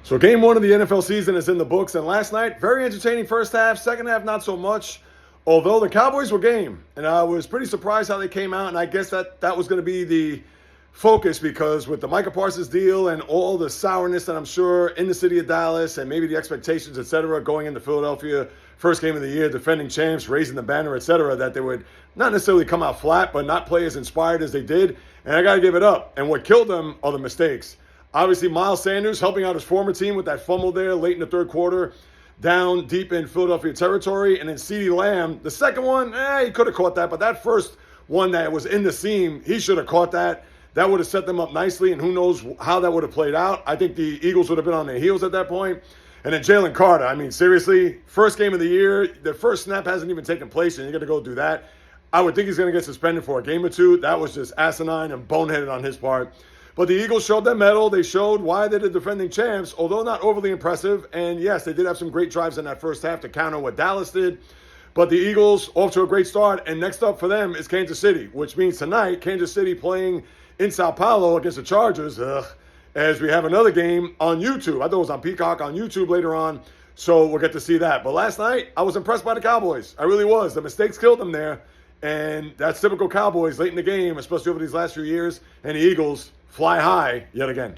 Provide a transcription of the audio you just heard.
So game one of the NFL season is in the books, and last night, very entertaining first half, second half not so much, although the Cowboys were game, and I was pretty surprised how they came out, and I guess that was going to be the focus because with the Micah Parsons deal and all the sourness that I'm sure in the city of Dallas and maybe the expectations, etc., going into Philadelphia, first game of the year, defending champs, raising the banner, etc., that they would not necessarily come out flat, but not play as inspired as they did, and I got to give it up. And what killed them are the mistakes. Obviously, Miles Sanders helping out his former team with that fumble there late in the third quarter, down deep in Philadelphia territory. And then CeeDee Lamb, the second one, he could have caught that. But that first one that was in the seam, he should have caught that. That would have set them up nicely, and who knows how that would have played out. I think the Eagles would have been on their heels at that point. And then Jalen Carter, I mean, seriously, first game of the year, the first snap hasn't even taken place, and you're going to go do that. I would think he's going to get suspended for a game or two. That was just asinine and boneheaded on his part. But the Eagles showed their mettle. They showed why they're the defending champs, although not overly impressive. And yes, they did have some great drives in that first half to counter what Dallas did. But the Eagles off to a great start. And next up for them is Kansas City, which means tonight, Kansas City playing in Sao Paulo against the Chargers, as we have another game on YouTube. I thought it was on Peacock on YouTube later on. So we'll get to see that. But last night, I was impressed by the Cowboys. I really was. The mistakes killed them there. And that's typical Cowboys late in the game, especially over these last few years. And the Eagles fly high yet again.